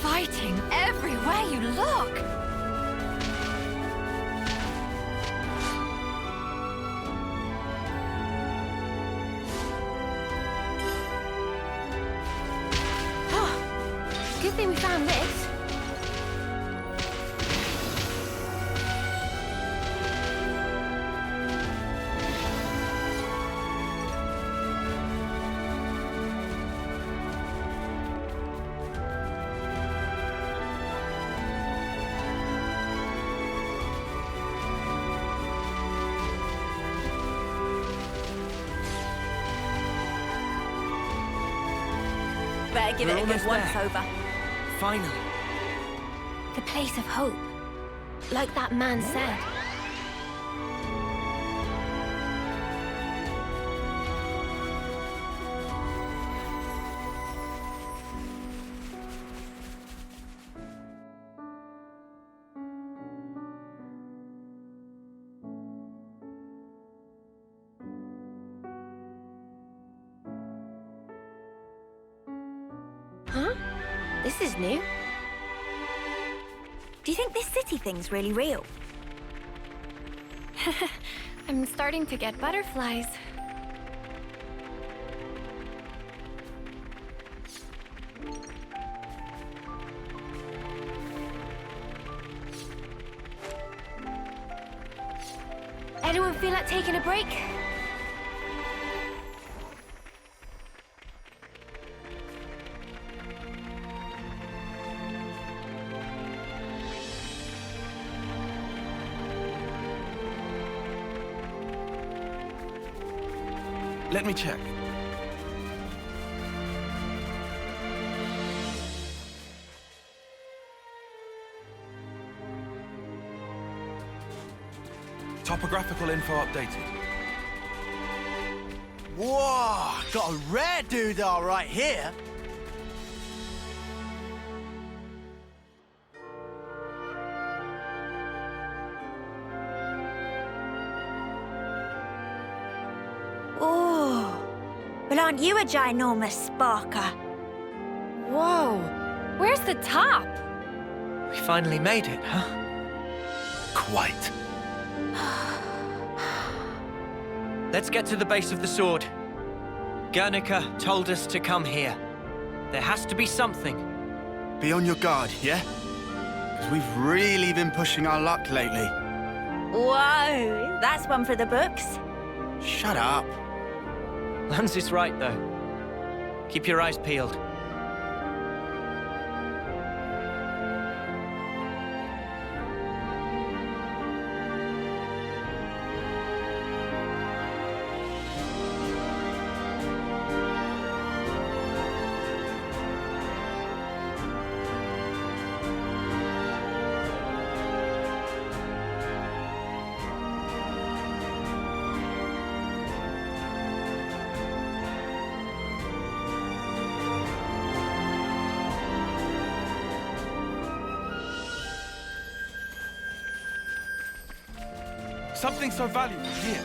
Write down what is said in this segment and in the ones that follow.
fighting everywhere you look. Good thing we found this. Better give it a good once-over. Finally. The place of hope. Like that man said. Huh? This is new. Do you think this city thing's really real? I'm starting to get butterflies. Anyone feel like taking a break? Let me check. Topographical info updated. Whoa! Got a rare doodah right here. Well, aren't you a ginormous sparker? Whoa! Where's the top? We finally made it, huh? Quite. Let's get to the base of the sword. Guernica told us to come here. There has to be something. Be on your guard, yeah? Because we've really been pushing our luck lately. Whoa, that's one for the books. Shut up. Lance is right, though. Keep your eyes peeled. Something so valuable here.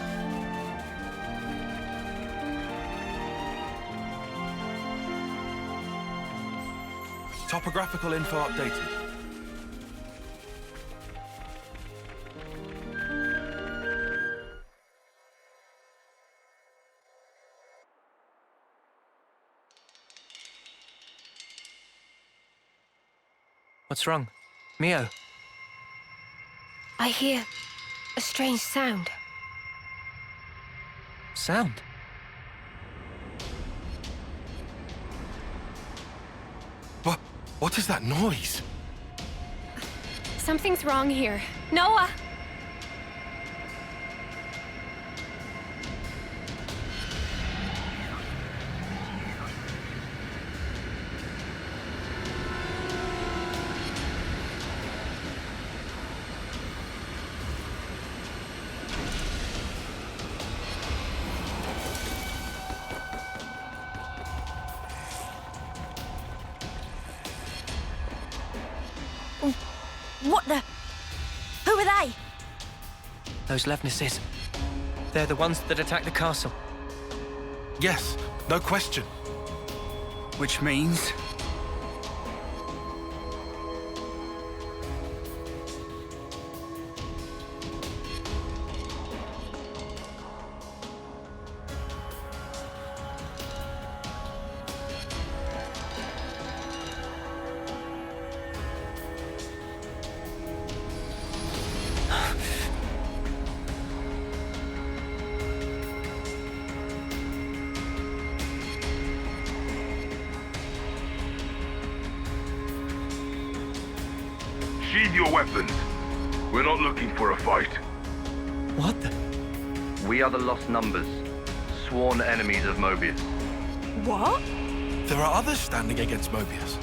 Topographical info updated. What's wrong? Mio? I hear a strange sound. Sound? What is that noise? Something's wrong here. Noah! What the? Who are they? Those Levnesses. They're the ones that attacked the castle. Yes, no question. Which means... Sheathe your weapons. We're not looking for a fight. What the? We are the Lost Numbers, sworn enemies of Mobius. What? There are others standing against Mobius.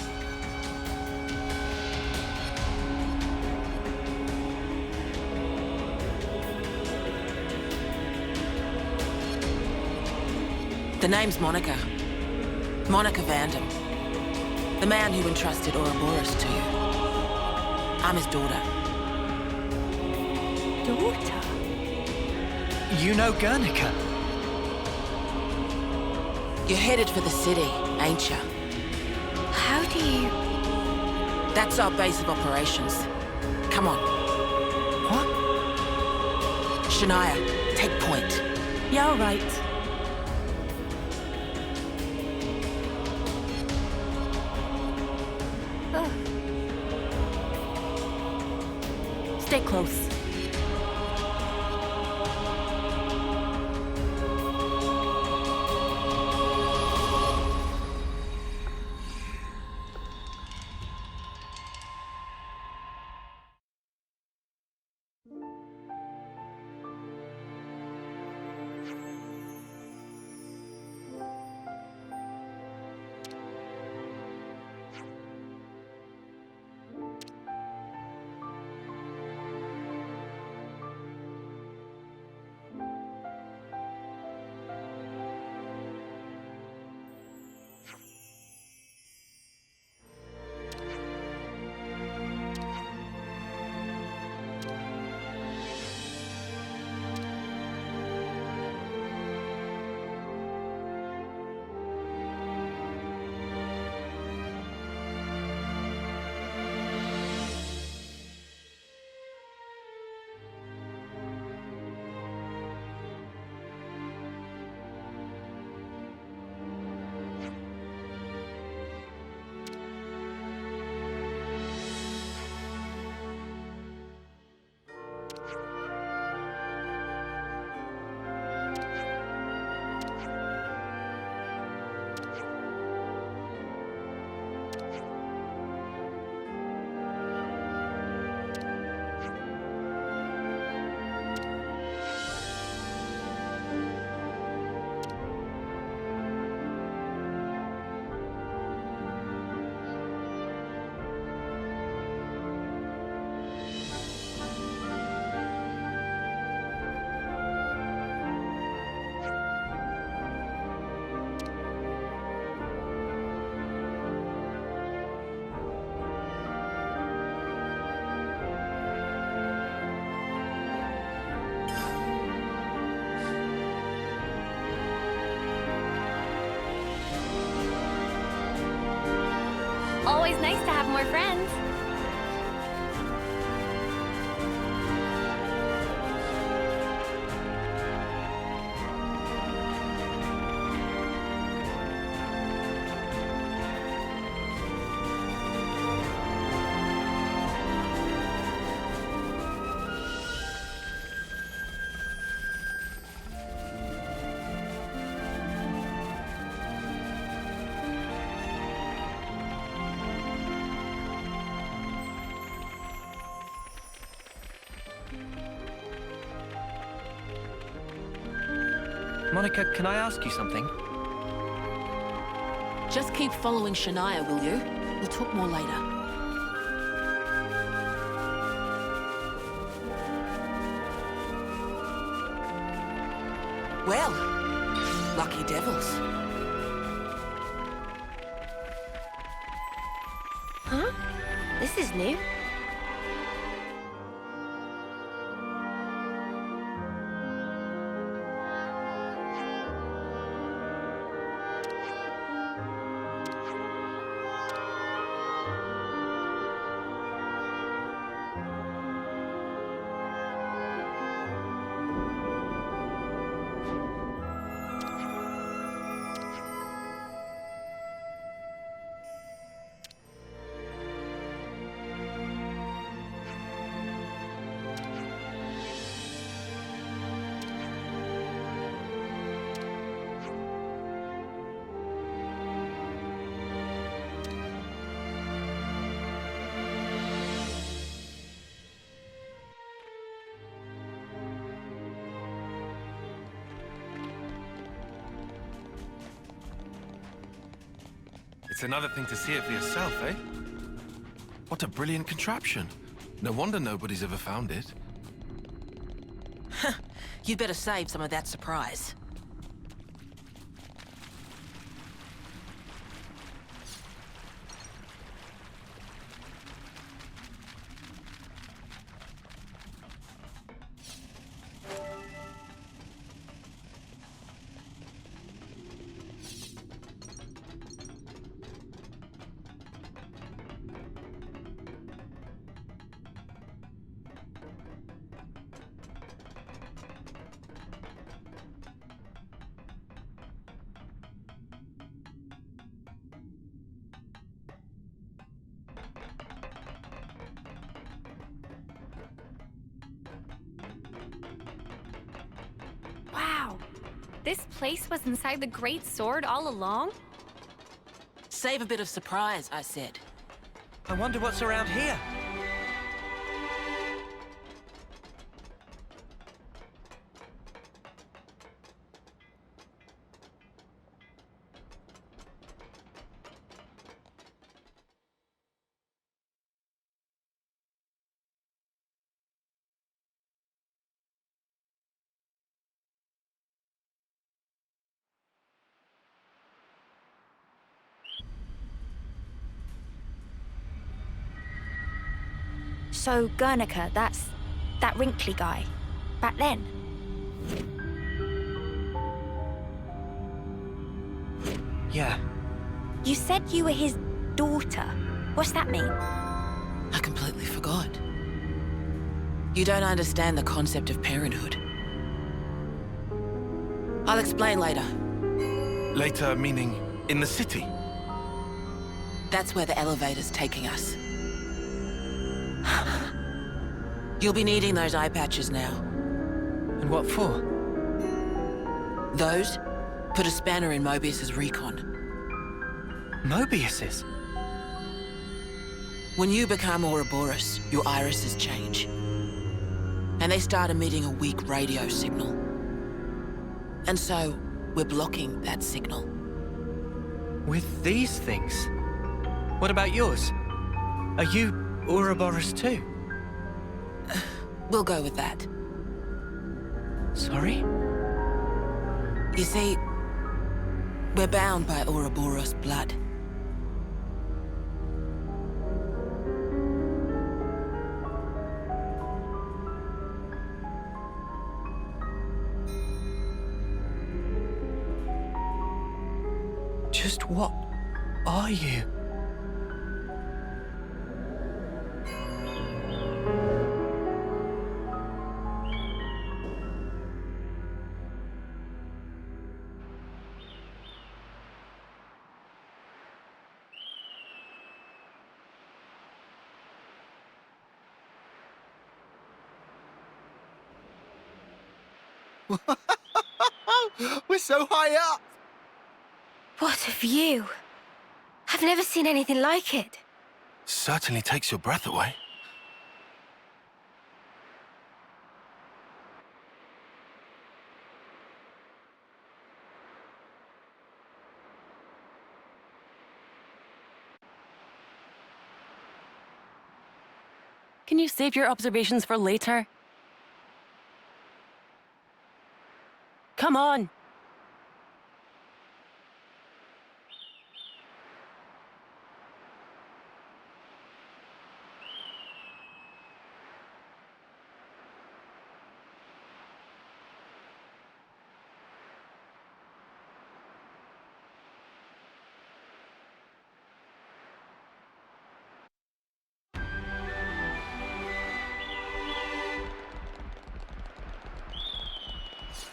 The name's Monica. Monica Vandam. The man who entrusted Ouroboros to you. I'm his daughter. Daughter? You know Guernica? You're headed for the city, ain't ya? How do you... That's our base of operations. Come on. What? Shania, take point. Yeah, all right. Stay close. Always nice to have more friends. Monica, can I ask you something? Just keep following Shania, will you? We'll talk more later. Well, lucky devils. Huh? This is new. It's another thing to see it for yourself, eh? What a brilliant contraption. No wonder nobody's ever found it. You'd better save some of that surprise. Wow. This place was inside the Great Sword all along? Save a bit of surprise, I said. I wonder what's around here. So Guernica, that's that wrinkly guy. Back then. Yeah. You said you were his daughter. What's that mean? I completely forgot. You don't understand the concept of parenthood. I'll explain later. Later, meaning in the city? That's where the elevator's taking us. You'll be needing those eye patches now. And what for? Those put a spanner in Mobius's recon. Mobius's? When you become Ouroboros, your irises change. And they start emitting a weak radio signal. And so, we're blocking that signal. With these things? What about yours? Are you Ouroboros too? We'll go with that. Sorry? You see, we're bound by Ouroboros blood. Just what are you? We're so high up! What a view. I've never seen anything like it. Certainly takes your breath away. Can you save your observations for later? Come on!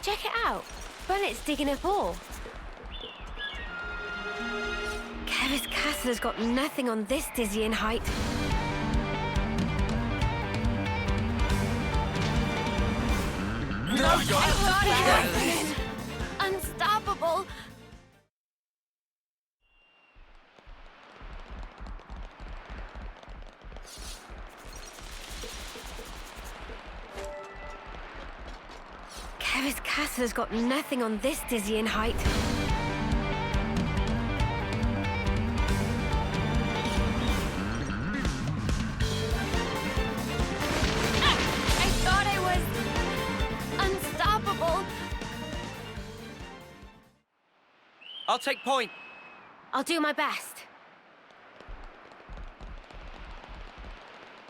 Check it out. Bennett's digging up ore. Kevin's castle has got nothing on this dizzying height. Unstoppable! Kevin's castle has got nothing on this dizzying height. I'll take point. I'll do my best.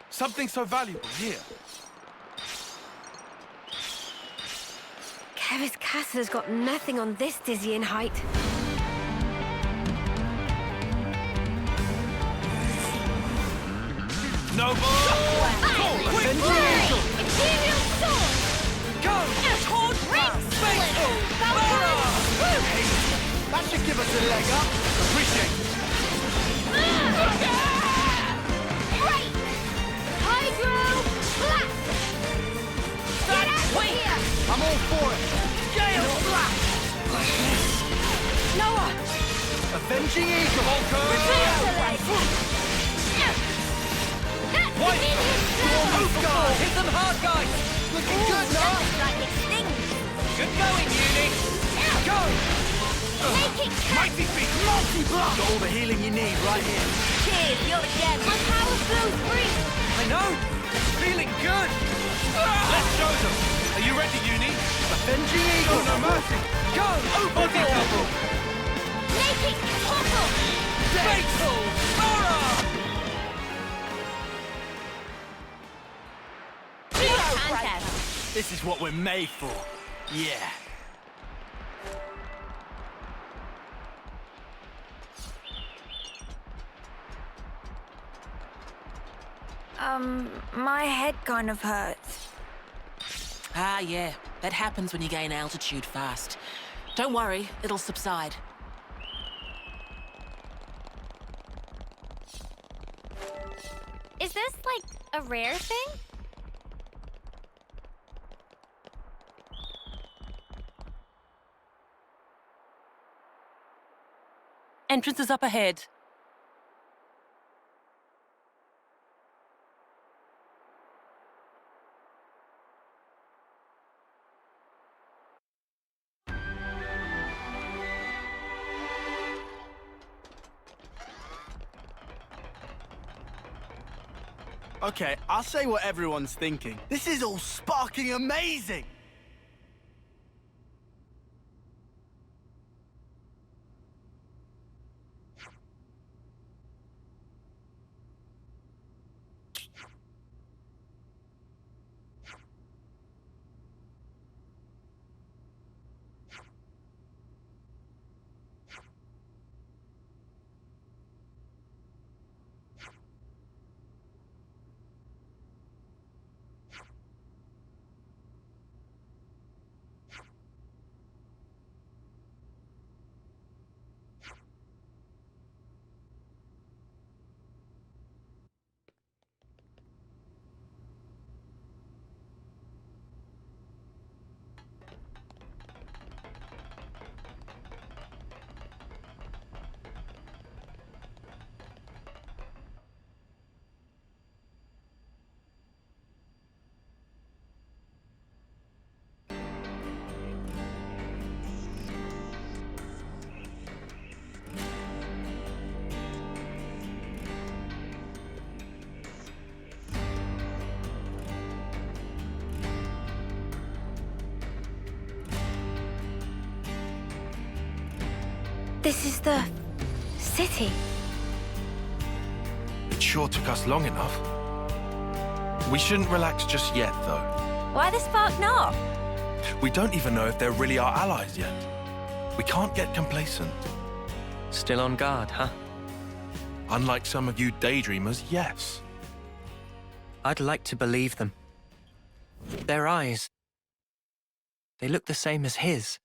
Something so valuable here. Kevis Castle has got nothing on this dizzying height. Noble! Imperial sword! Go! Sword ring split! That should give us a leg up. Appreciate it. Right! Hydro blast! Get out of here! I'm all for it. Gale blast! Noah! Avenging Eagle. White! Move, guard! Hit them hard, guys! Looking good, Noah. Like it stings! Good going, Uni! Go! Take it! Mighty feet! Multi-block. Got all the healing you need right here. Cheers, you're the gem! My power flows free! I know! It's feeling good! Let's show them. Are you ready, Uni? Avenging Eagle. No mercy. Go! Body double. Naked topple! Fatal horror! This is what we're made for. Yeah. My head kind of hurts. Ah, yeah. That happens when you gain altitude fast. Don't worry, it'll subside. Is this, like, a rare thing? Entrance is up ahead. Okay, I'll say what everyone's thinking. This is all sparking amazing! This is the city. It sure took us long enough. We shouldn't relax just yet, though. Why the spark not? We don't even know if they're really our allies yet. We can't get complacent. Still on guard, huh? Unlike some of you daydreamers, yes. I'd like to believe them. Their eyes, they look the same as his.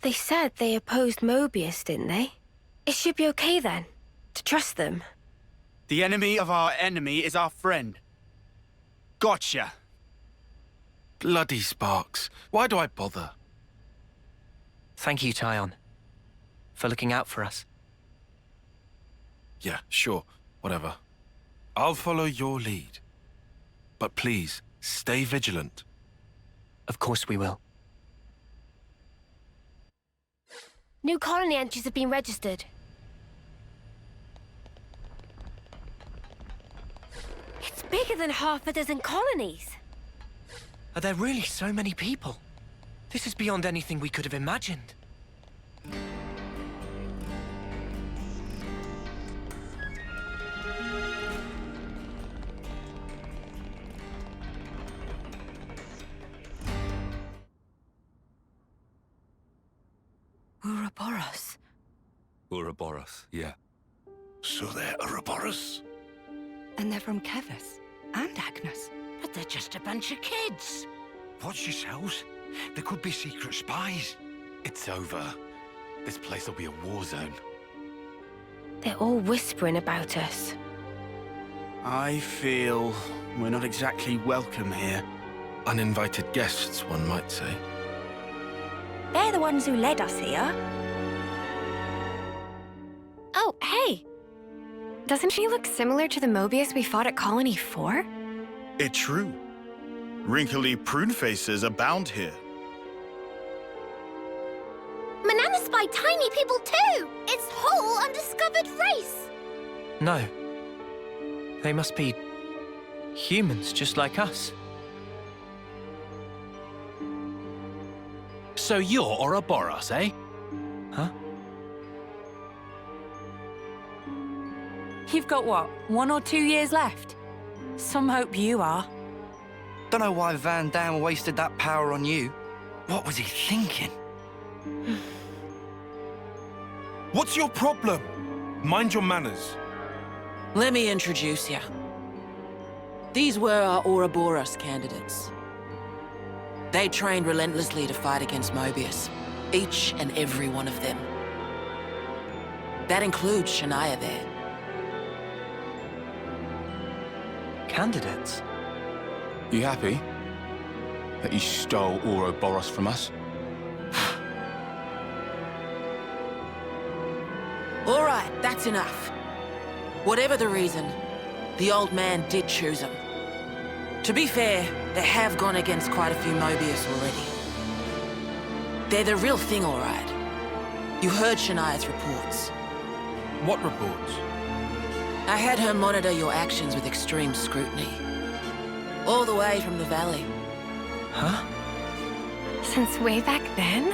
They said they opposed Mobius, didn't they? It should be okay then, to trust them. The enemy of our enemy is our friend. Gotcha. Bloody sparks. Why do I bother? Thank you, Tyon, for looking out for us. Yeah, sure. Whatever. I'll follow your lead. But please, stay vigilant. Of course we will. New colony entries have been registered. It's bigger than half a dozen colonies. Are there really so many people? This is beyond anything we could have imagined. Ouroboros. Ouroboros, yeah. So they're Ouroboros? And they're from Kevis and Agnes. But they're just a bunch of kids. Watch yourselves. There could be secret spies. It's over. This place will be a war zone. They're all whispering about us. I feel we're not exactly welcome here. Uninvited guests, one might say. They're the ones who led us here. Oh, hey! Doesn't she look similar to the Mobius we fought at Colony 4? It's true. Wrinkly prune faces abound here. Manana spy tiny people too! It's whole undiscovered race! No. They must be humans just like us. So you're Ouroboros, eh? Huh? You've got what, 1 or 2 years left? Some hope you are. Don't know why Van Dam wasted that power on you. What was he thinking? What's your problem? Mind your manners. Let me introduce you. These were our Ouroboros candidates. They trained relentlessly to fight against Mobius. Each and every one of them. That includes Shania there. Candidates? You happy that you stole Ouroboros from us? All right, that's enough. Whatever the reason, the old man did choose them. To be fair, they have gone against quite a few Mobius already. They're the real thing, all right. You heard Shania's reports. What reports? I had her monitor your actions with extreme scrutiny. All the way from the valley. Huh? Since way back then?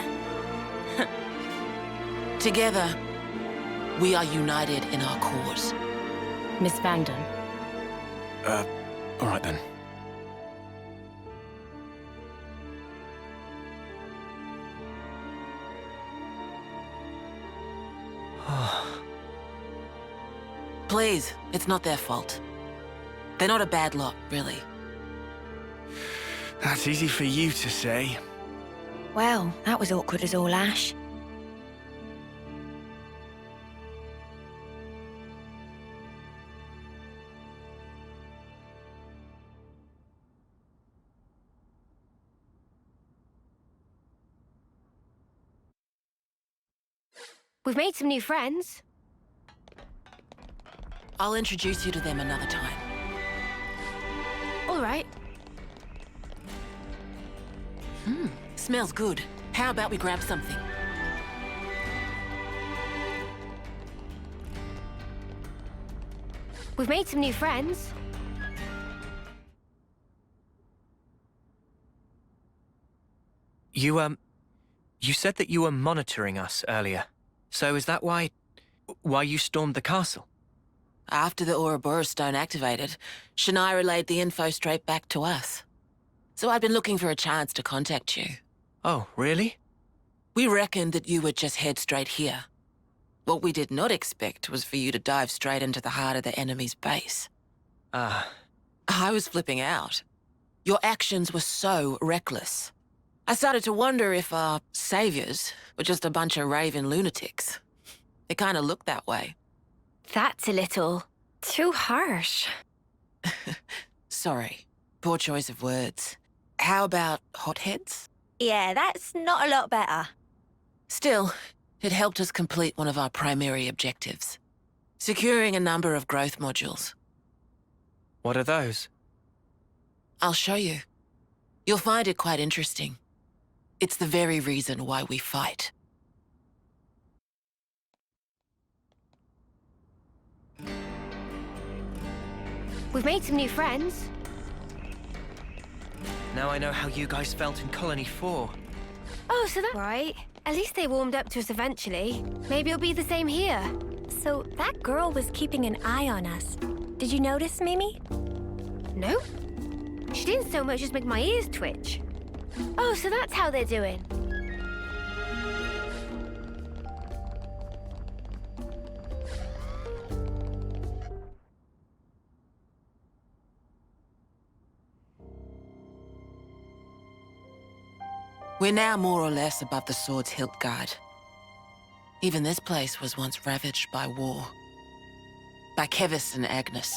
Together, we are united in our cause. Miss Vanden. All right then. Please, it's not their fault. They're not a bad lot, really. That's easy for you to say. Well, that was awkward as all ash. We've made some new friends. I'll introduce you to them another time. All right. Smells good. How about we grab something? We've made some new friends. You said that you were monitoring us earlier. So is that why you stormed the castle? After the Ouroboros stone activated, Shania relayed the info straight back to us. So I'd been looking for a chance to contact you. Oh, really? We reckoned that you would just head straight here. What we did not expect was for you to dive straight into the heart of the enemy's base. Ah. I was flipping out. Your actions were so reckless. I started to wonder if our saviors were just a bunch of raving lunatics. It kind of looked that way. That's a little too harsh. Sorry. Poor choice of words. How about hotheads? Yeah, that's not a lot better. Still, it helped us complete one of our primary objectives. Securing a number of growth modules. What are those? I'll show you. You'll find it quite interesting. It's the very reason why we fight. We've made some new friends. Now I know how you guys felt in Colony 4. Oh, so that's right. At least they warmed up to us eventually. Maybe it'll be the same here. So that girl was keeping an eye on us. Did you notice, Mimi? No. She didn't so much as make my ears twitch. Oh, so that's how they're doing. We're now more or less above the sword's hilt guard. Even this place was once ravaged by war. By Kevis and Agnes.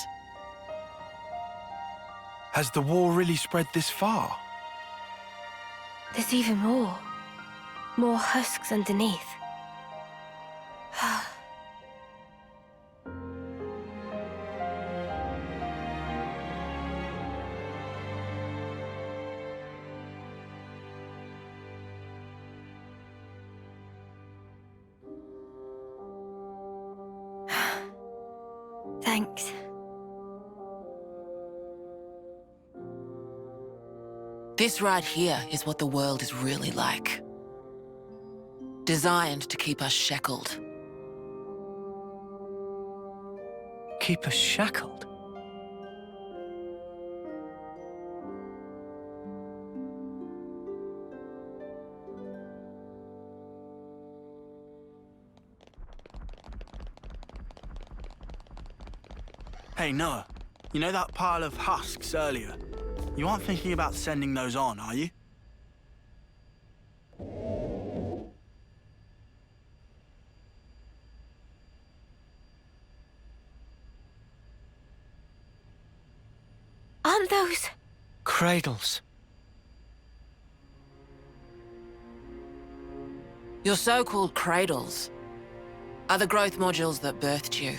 Has the war really spread this far? There's even more. More husks underneath. Thanks. This right here is what the world is really like. Designed to keep us shackled. Keep us shackled? Hey, Noah. You know that pile of husks earlier? You aren't thinking about sending those on, are you? Aren't those... Cradles. Your so-called cradles are the growth modules that birthed you.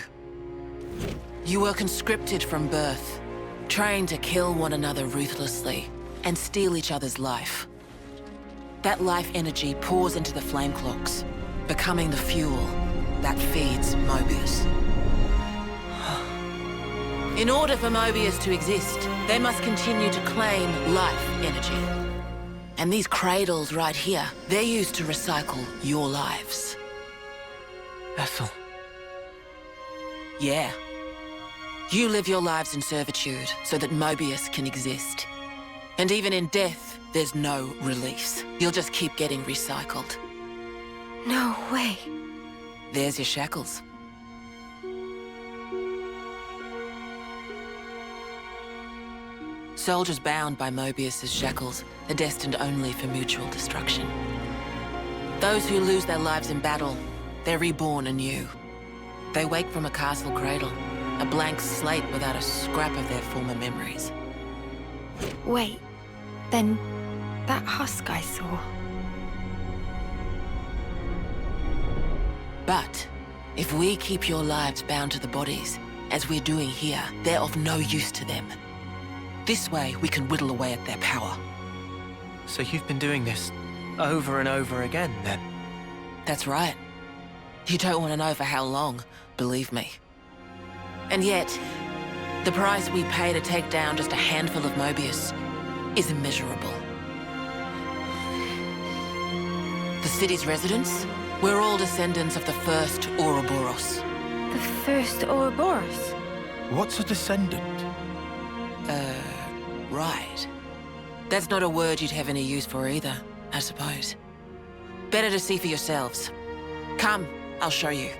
You were conscripted from birth, trained to kill one another ruthlessly and steal each other's life. That life energy pours into the flame clocks, becoming the fuel that feeds Mobius. In order for Mobius to exist, they must continue to claim life energy. And these cradles right here, they're used to recycle your lives. Ethel. Yeah. You live your lives in servitude so that Mobius can exist. And even in death, there's no release. You'll just keep getting recycled. No way. There's your shackles. Soldiers bound by Mobius's shackles are destined only for mutual destruction. Those who lose their lives in battle, they're reborn anew. They wake from a castle cradle, a blank slate without a scrap of their former memories. Wait, then that husk I saw... But if we keep your lives bound to the bodies, as we're doing here, they're of no use to them. This way, we can whittle away at their power. So you've been doing this over and over again, then? That's right. You don't want to know for how long, believe me. And yet, the price we pay to take down just a handful of Mobius is immeasurable. The city's residents, we're all descendants of the first Ouroboros. The first Ouroboros? What's a descendant? Right. That's not a word you'd have any use for either, I suppose. Better to see for yourselves. Come, I'll show you.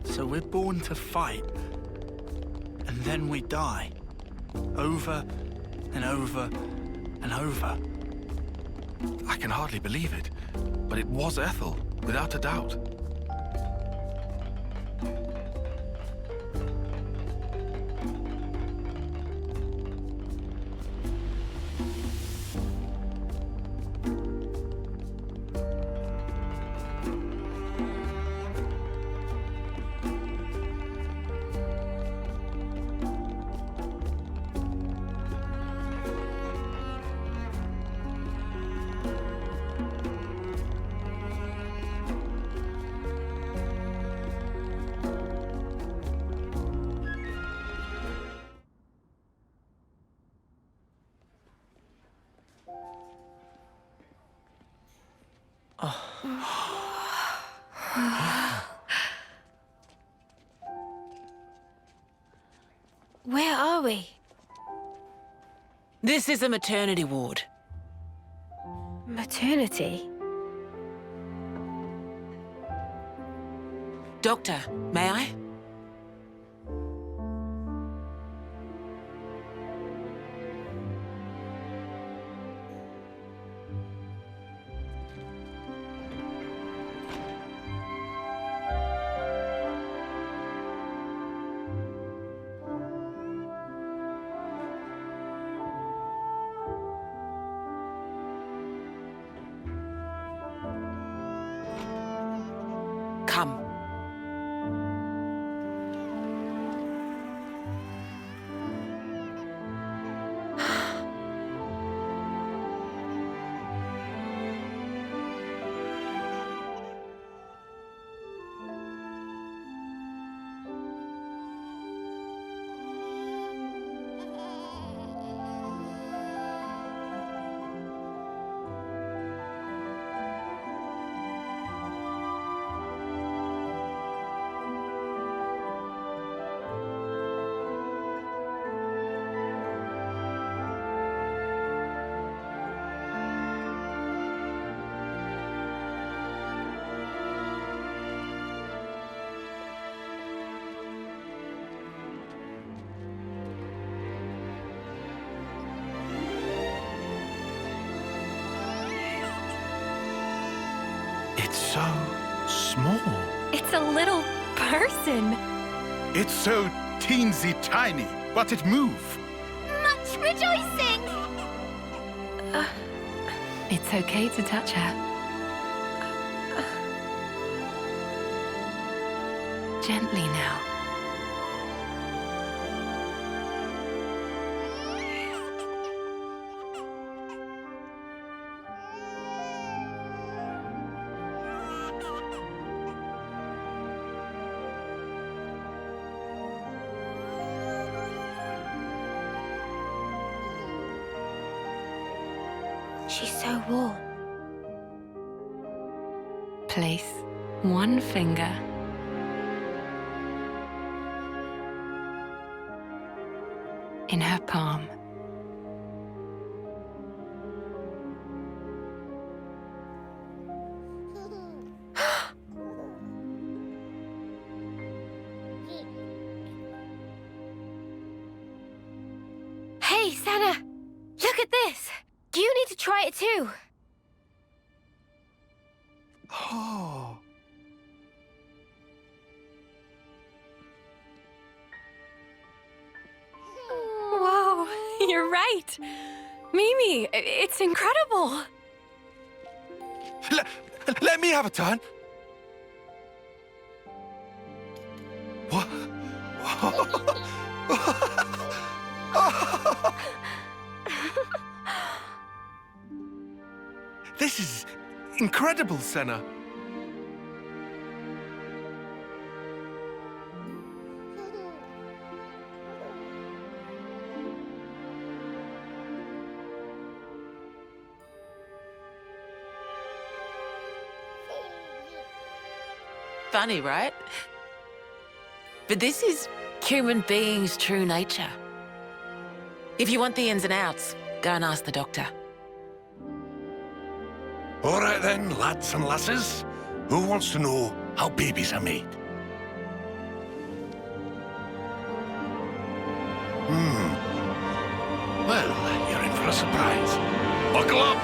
So we're born to fight, and then we die. Over and over and over. I can hardly believe it, but it was Ethel, without a doubt. Where are we? This is a maternity ward. fraternity? Doctor, may I? Come. It's so small. It's a little person. It's so teensy tiny, but it moves. Much rejoicing! It's okay to touch her. Gently now. She's so warm. Place one finger in her palm. Hey, Sana! Look at this! You need to try it too. Oh. Whoa, you're right. Mimi, it's incredible. Let me have a turn. What? This is incredible, Senna. Funny, right? But this is human beings' true nature. If you want the ins and outs, go and ask the doctor. All right then, lads and lasses. Who wants to know how babies are made? Well, you're in for a surprise. Buckle up!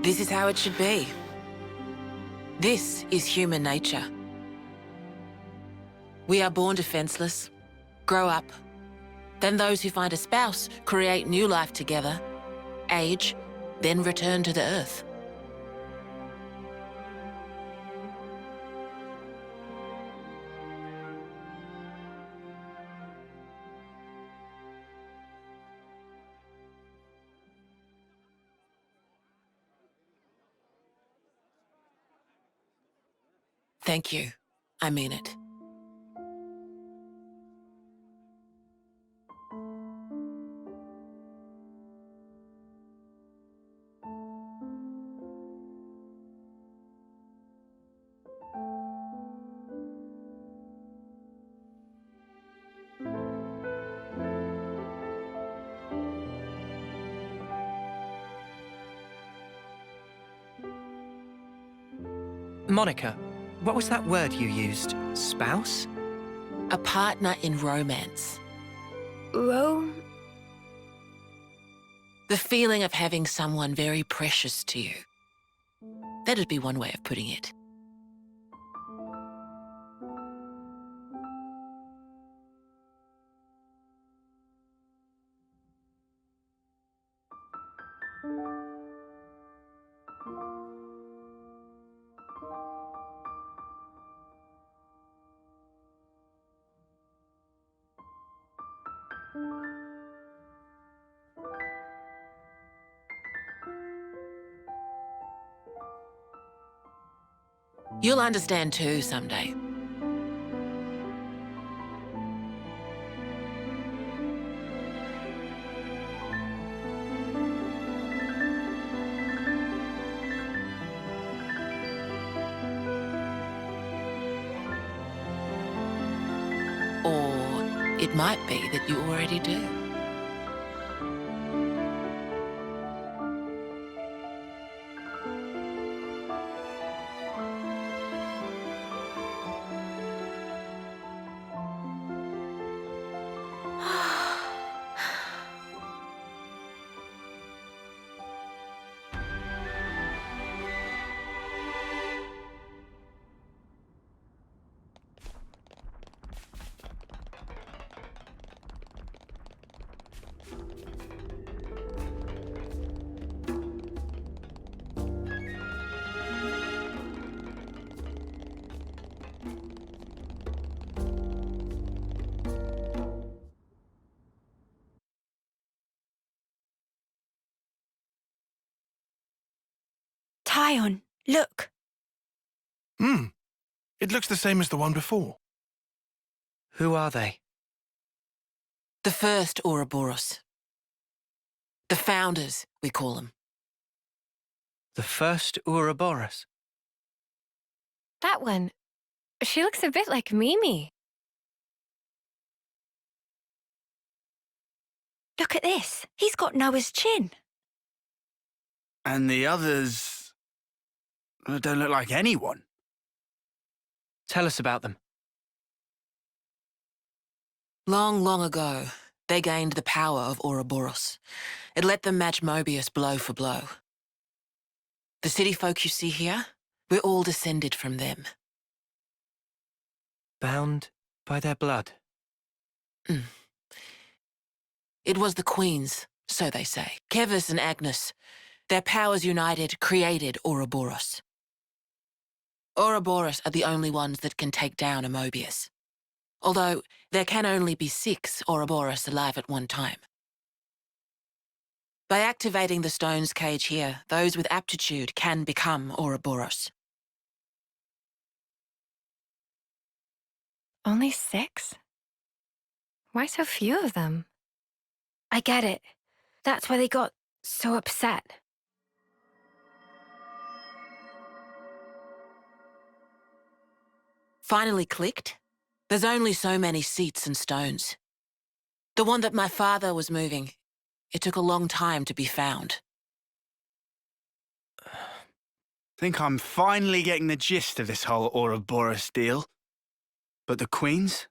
This is how it should be. This is human nature. We are born defenseless, grow up. Then those who find a spouse create new life together, age, then return to the earth. Thank you. I mean it. Monica, what was that word you used? Spouse? A partner in romance. Rome? The feeling of having someone very precious to you. That'd be one way of putting it. You'll understand too someday. Or it might be that you already do. Tyon, look. It looks the same as the one before. Who are they? The first Ouroboros. The founders, we call them. The first Ouroboros? That one. She looks a bit like Mimi. Look at this. He's got Noah's chin. And the others don't look like anyone. Tell us about them. Long, long ago, they gained the power of Ouroboros. It let them match Mobius blow for blow. The city folk you see here, we're all descended from them. Bound by their blood? It was the queens, so they say. Kevis and Agnes. Their powers united created Ouroboros. Ouroboros are the only ones that can take down a Mobius. Although, there can only be 6 Ouroboros alive at one time. By activating the stone's cage here, those with aptitude can become Ouroboros. Only 6? Why so few of them? I get it. That's why they got so upset. Finally clicked? There's only so many seats and stones. The one that my father was moving, it took a long time to be found. Think I'm finally getting the gist of this whole Ouroboros deal. But the queens?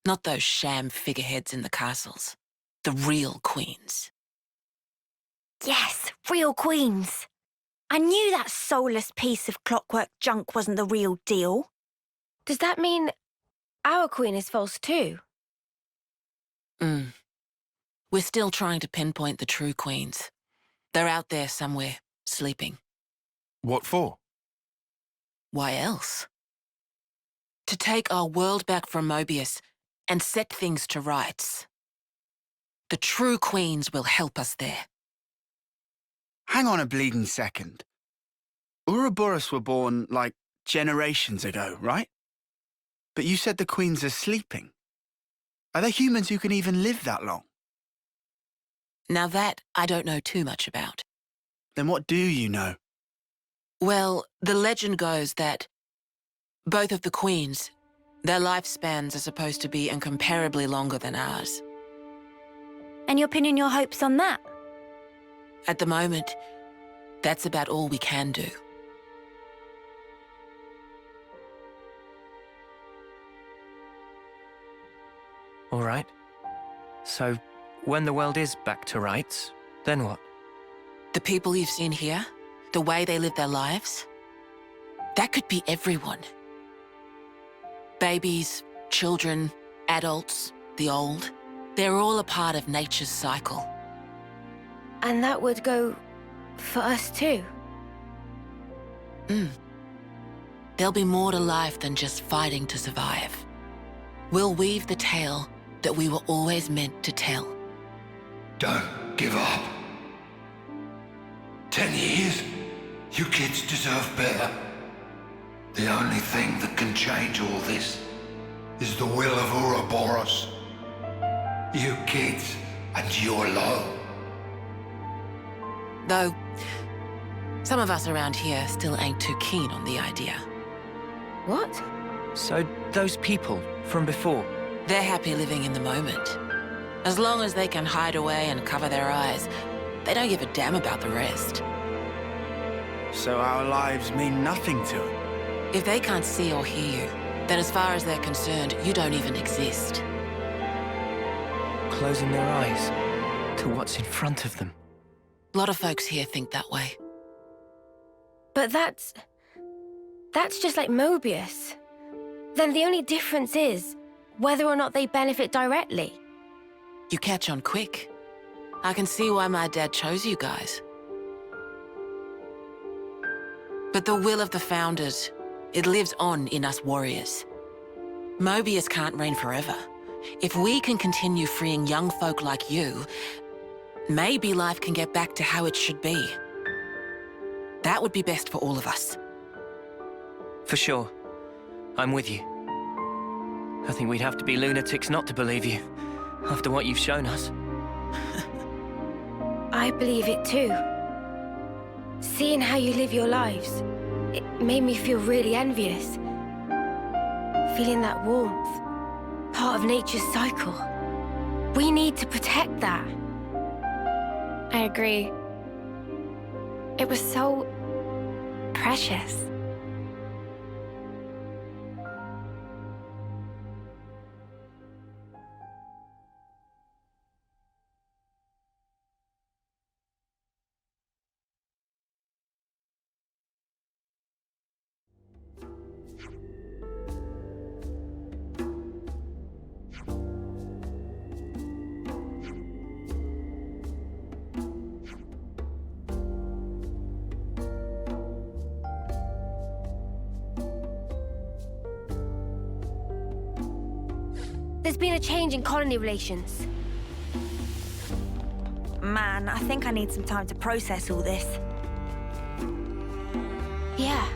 Not those sham figureheads in the castles. The real queens. Yes, real queens. I knew that soulless piece of clockwork junk wasn't the real deal. Does that mean our queen is false too? We're still trying to pinpoint the true queens. They're out there somewhere, sleeping. What for? Why else? To take our world back from Mobius and set things to rights. The true queens will help us there. Hang on a bleeding second. Ouroboros were born, like, generations ago, right? But you said the queens are sleeping. Are there humans who can even live that long? Now that I don't know too much about. Then what do you know? Well, the legend goes that both of the queens, their lifespans are supposed to be incomparably longer than ours. And you're pinning your hopes on that? At the moment, that's about all we can do. All right. So, when the world is back to rights, then what? The people you've seen here, the way they live their lives, that could be everyone. Babies, children, adults, the old, they're all a part of nature's cycle. And that would go for us too? There'll be more to life than just fighting to survive. We'll weave the tale that we were always meant to tell. Don't give up. 10 years? You kids deserve better. The only thing that can change all this is the will of Ouroboros. You kids, and you alone. Though, some of us around here still ain't too keen on the idea. What? So, those people from before? They're happy living in the moment. As long as they can hide away and cover their eyes, they don't give a damn about the rest. So our lives mean nothing to them? If they can't see or hear you, then as far as they're concerned, you don't even exist. Closing their eyes to what's in front of them. A lot of folks here think that way. But that's just like Mobius. Then the only difference is whether or not they benefit directly. You catch on quick. I can see why my dad chose you guys. But the will of the Founders, it lives on in us warriors. Mobius can't reign forever. If we can continue freeing young folk like you, maybe life can get back to how it should be. That would be best for all of us. For sure. I'm with you. I think we'd have to be lunatics not to believe you, after what you've shown us. I believe it too. Seeing how you live your lives, it made me feel really envious. Feeling that warmth, part of nature's cycle. We need to protect that. I agree. It was so precious. There's been a change in colony relations. Man, I think I need some time to process all this. Yeah.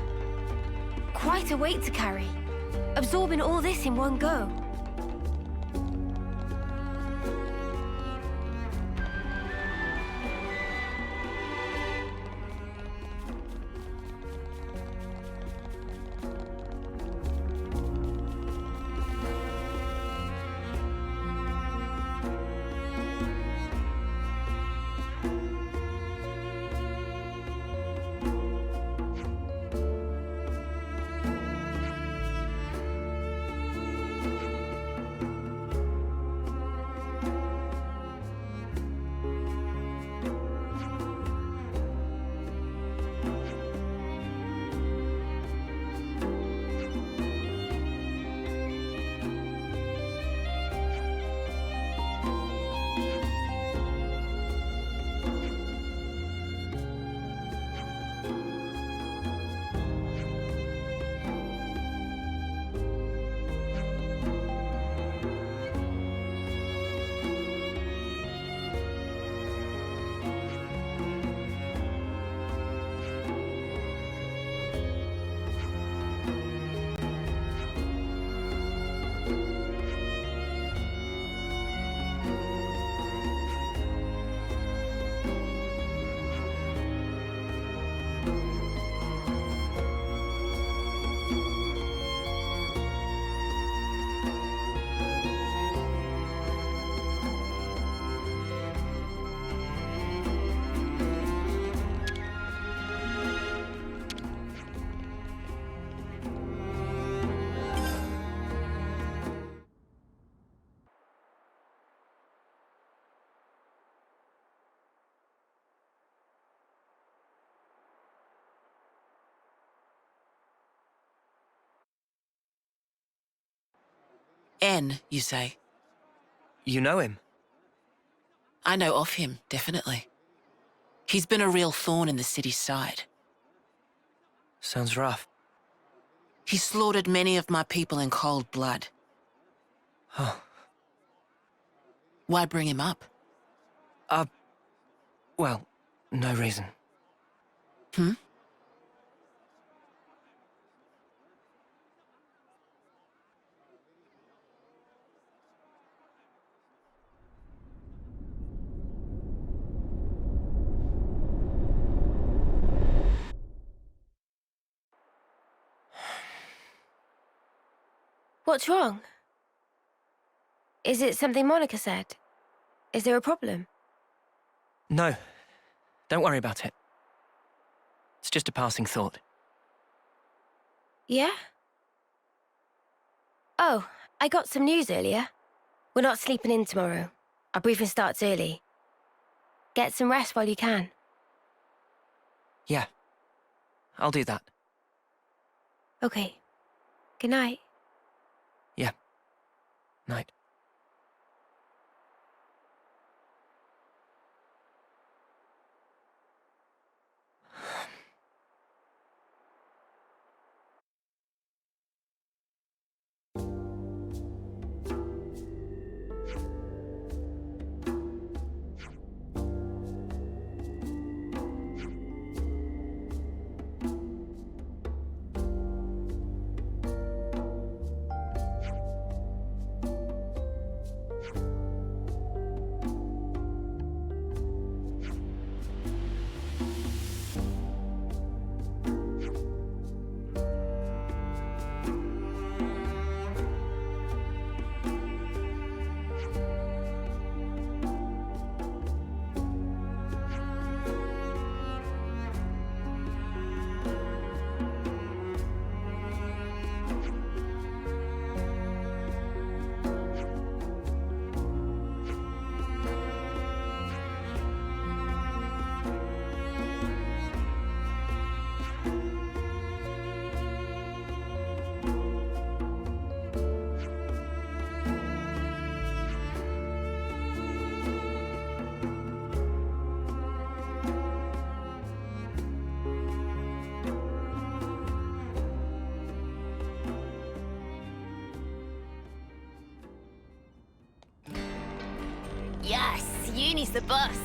Quite a weight to carry. Absorbing all this in one go. N, you say? You know him? I know of him, definitely. He's been a real thorn in the city's side. Sounds rough. He slaughtered many of my people in cold blood. Huh. Why bring him up? Well, no reason. Hmm? What's wrong? Is it something Monica said? Is there a problem? No. Don't worry about it. It's just a passing thought. Yeah? Oh, I got some news earlier. We're not sleeping in tomorrow. Our briefing starts early. Get some rest while you can. Yeah. I'll do that. Okay. Good night. Yeah. Night. Yes, Uni's the boss.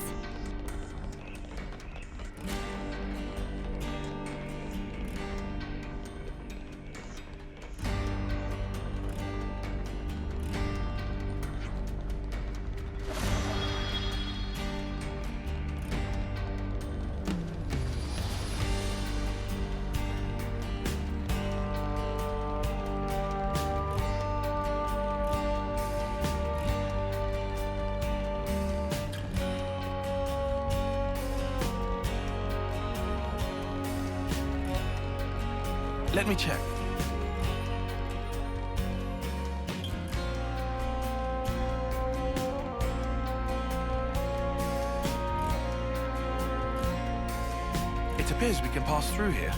Let me check. It appears we can pass through here.